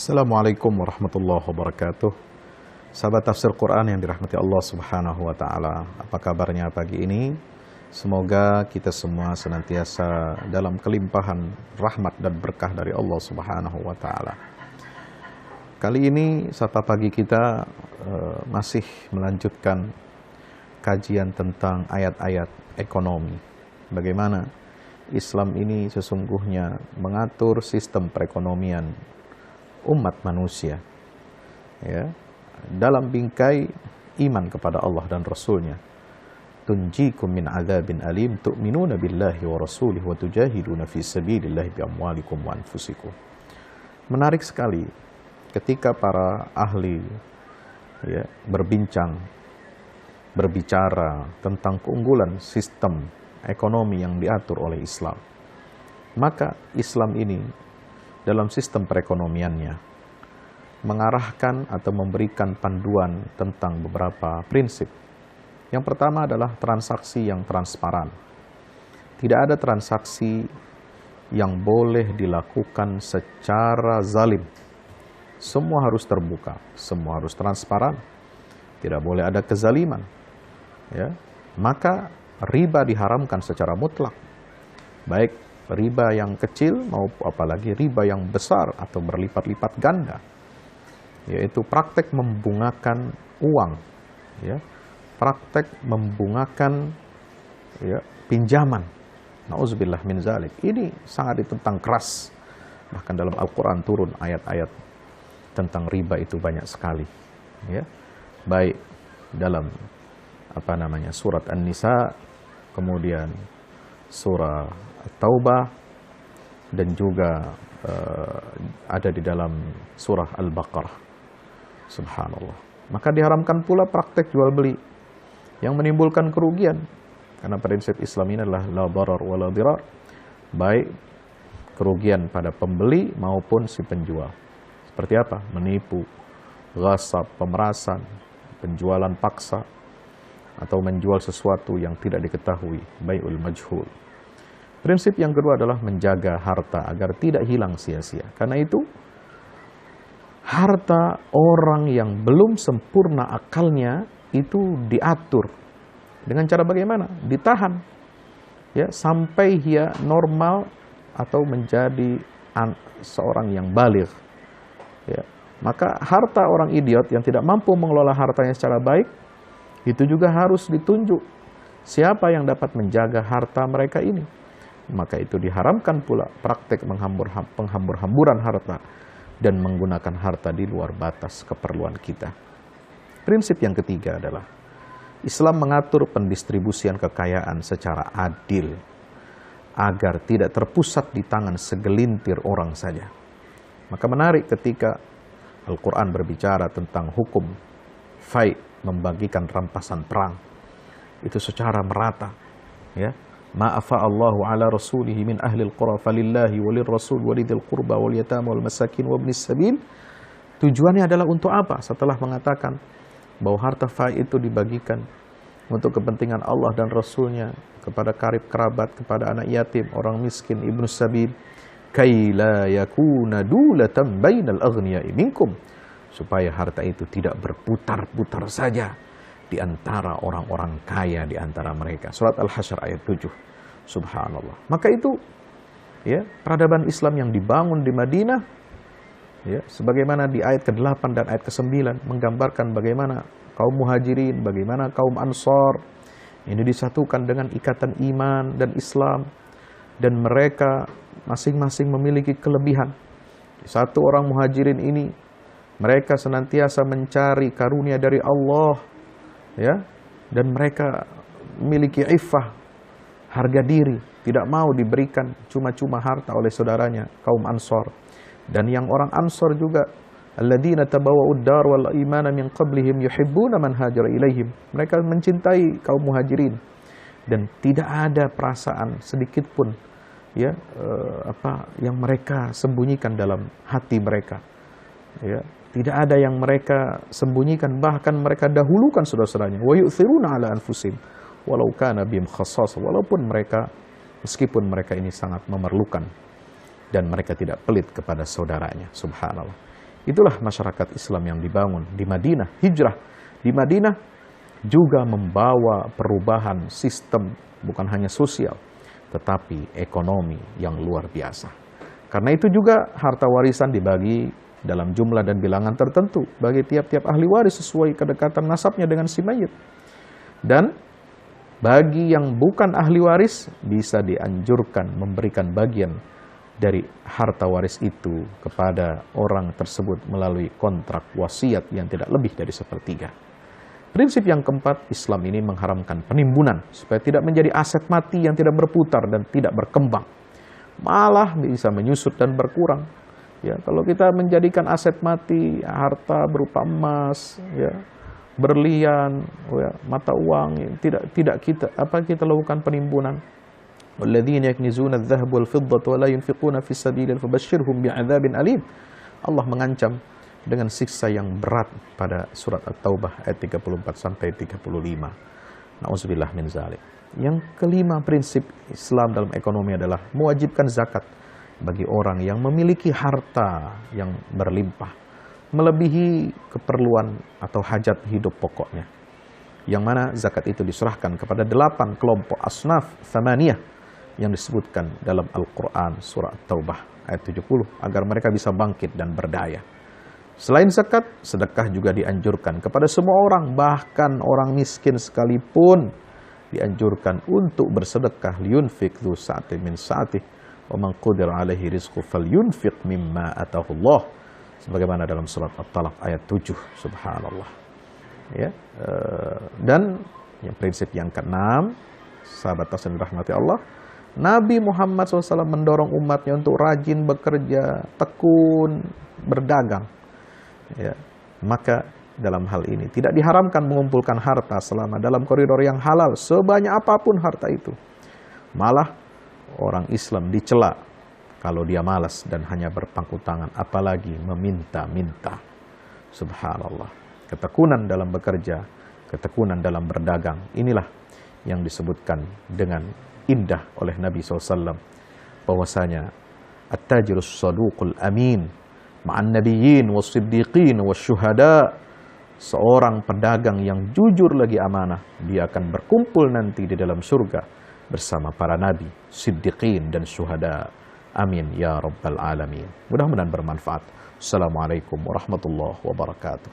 Assalamualaikum warahmatullahi wabarakatuh. Sahabat tafsir Quran yang dirahmati Allah Subhanahu wa taala. Apa kabarnya pagi ini? Semoga kita semua senantiasa dalam kelimpahan rahmat dan berkah dari Allah Subhanahu wa taala. Kali ini Sapa Pagi kita masih melanjutkan kajian tentang ayat-ayat ekonomi. Bagaimana Islam ini sesungguhnya mengatur sistem perekonomian umat manusia, ya, dalam bingkai iman kepada Allah dan Rasulnya. Tunjikum min adzabin alim tu'minuna billahi wa rasulih wa tujahiduna fi sabilillahi bi amwalikum wa anfusikum. Menarik sekali ketika para ahli, ya, berbicara tentang keunggulan sistem ekonomi yang diatur oleh Islam. Maka Islam ini dalam sistem perekonomiannya mengarahkan atau memberikan panduan tentang beberapa prinsip. Yang pertama adalah transaksi yang transparan. Tidak ada transaksi yang boleh dilakukan secara zalim. Semua harus terbuka, semua harus transparan. Tidak boleh ada kezaliman. Ya. Maka riba diharamkan secara mutlak. Baik riba yang kecil maupun apalagi riba yang besar atau berlipat-lipat ganda, yaitu praktek membungakan uang, ya, praktek membungakan, ya, pinjaman. Nauzubillah min zalik. Ini sangat ditentang keras. Bahkan dalam Al-Quran turun ayat-ayat tentang riba itu banyak sekali, ya. Baik dalam surat An-Nisa, kemudian surah At-Taubah, dan juga ada di dalam surah Al-Baqarah. Subhanallah. Maka diharamkan pula praktek jual beli yang menimbulkan kerugian, karena prinsip Islam ini adalah la darar wa la dirar, baik kerugian pada pembeli maupun si penjual. Seperti apa? Menipu, ghasab, pemerasan, penjualan paksa, atau menjual sesuatu yang tidak diketahui, bai'ul majhul. Prinsip yang kedua adalah menjaga harta agar tidak hilang sia-sia. Karena itu, harta orang yang belum sempurna akalnya itu diatur. Dengan cara bagaimana? Ditahan, ya, sampai dia normal atau menjadi seorang yang baligh. Ya. Maka harta orang idiot yang tidak mampu mengelola hartanya secara baik, itu juga harus ditunjuk siapa yang dapat menjaga harta mereka ini. Maka itu diharamkan pula praktek penghambur-hamburan harta dan menggunakan harta di luar batas keperluan kita. Prinsip yang ketiga adalah Islam mengatur pendistribusian kekayaan secara adil agar tidak terpusat di tangan segelintir orang saja. Maka menarik ketika Al-Quran berbicara tentang hukum fai, membagikan rampasan perang itu secara merata, ya. Ma'afa Allahu ala rasulihi min ahlil qura falillahi walil rasul walidil qurba wal yatama wal masakin wabnis sabil. Tujuannya adalah untuk apa? Setelah mengatakan bahwa harta fai itu dibagikan untuk kepentingan Allah dan Rasulnya, kepada karib kerabat, kepada anak yatim, orang miskin, ibnu sabil, kai la yakuna dulatan bainal aghniya'i minkum, supaya harta itu tidak berputar-putar saja di antara orang-orang kaya di antara mereka. Surat Al-Hasyr ayat 7. Subhanallah. Maka itu, ya, peradaban Islam yang dibangun di Madinah, ya, sebagaimana di ayat ke-8 dan ayat ke-9 menggambarkan bagaimana kaum muhajirin, bagaimana kaum ansar ini disatukan dengan ikatan iman dan Islam, dan mereka masing-masing memiliki kelebihan. Satu orang muhajirin ini, mereka senantiasa mencari karunia dari Allah, ya, dan mereka memiliki iffah, harga diri, tidak mau diberikan cuma-cuma harta oleh saudaranya kaum Ansor. Dan yang orang Ansor juga, alladzina tabawwa'ud dar wal imana min qablihim yuhibbuna man hajara ilaihim, mereka mencintai kaum muhajirin dan tidak ada perasaan sedikit pun, ya, yang mereka sembunyikan dalam hati mereka, ya. Tidak ada yang mereka sembunyikan, bahkan mereka dahulukan saudara-saudaranya. Wa yu'thiruna 'ala anfusihim walau kana bihim khassasah, meskipun mereka ini sangat memerlukan dan mereka tidak pelit kepada saudaranya. Subhanallah. Itulah masyarakat Islam yang dibangun di Madinah. Hijrah di Madinah juga membawa perubahan sistem, bukan hanya sosial, tetapi ekonomi yang luar biasa. Karena itu juga harta warisan dibagi dalam jumlah dan bilangan tertentu bagi tiap-tiap ahli waris sesuai kedekatan nasabnya dengan si mayit. Dan bagi yang bukan ahli waris bisa dianjurkan memberikan bagian dari harta waris itu kepada orang tersebut melalui kontrak wasiat yang tidak lebih dari sepertiga. Prinsip yang keempat, Islam ini mengharamkan penimbunan supaya tidak menjadi aset mati yang tidak berputar dan tidak berkembang. Malah bisa menyusut dan berkurang. Ya, kalau kita menjadikan aset mati, harta berupa emas, ya, berlian, ya, mata uang, tidak kita lakukan penimbunan. Walladzina yaknizuna adh-dhahaba wal-fiddata wa la yunfiquna fi sabilillah fabashshirhum bi'adzabin alim. Allah mengancam dengan siksa yang berat pada surat At-Taubah ayat 34 sampai 35. Nauzubillah min zalik. Yang kelima, prinsip Islam dalam ekonomi adalah mewajibkan zakat bagi orang yang memiliki harta yang berlimpah melebihi keperluan atau hajat hidup pokoknya. Yang mana zakat itu diserahkan kepada 8 kelompok asnaf thamaniyah yang disebutkan dalam Al-Quran surah At-Taubah ayat 70 agar mereka bisa bangkit dan berdaya. Selain zakat, sedekah juga dianjurkan kepada semua orang, bahkan orang miskin sekalipun dianjurkan untuk bersedekah. Liyunfiq dzu sa'atin min sa'atih wa man qudira alaihi rizquhu falyunfiq mimma atahu Allah. Sebagaimana dalam surat At-Talaq ayat 7, subhanallah. Ya, dan yang prinsip yang keenam, sahabat yang dirahmati Allah, Nabi Muhammad SAW mendorong umatnya untuk rajin bekerja, tekun, berdagang. Ya, maka dalam hal ini tidak diharamkan mengumpulkan harta selama dalam koridor yang halal sebanyak apapun harta itu. Malah orang Islam dicela kalau dia malas dan hanya berpangku tangan, apalagi meminta-minta. Subhanallah. Ketekunan dalam bekerja, ketekunan dalam berdagang, inilah yang disebutkan dengan indah oleh Nabi SAW, bahwasanya at-tajirus saduqul amin ma'an nabiyyin was-siddiqin was-syuhada. Seorang pedagang yang jujur lagi amanah, dia akan berkumpul nanti di dalam surga bersama para nabi, siddiqin dan syuhada. Amin ya rabbal alamin. Mudah-mudahan bermanfaat. Assalamualaikum warahmatullahi wabarakatuh.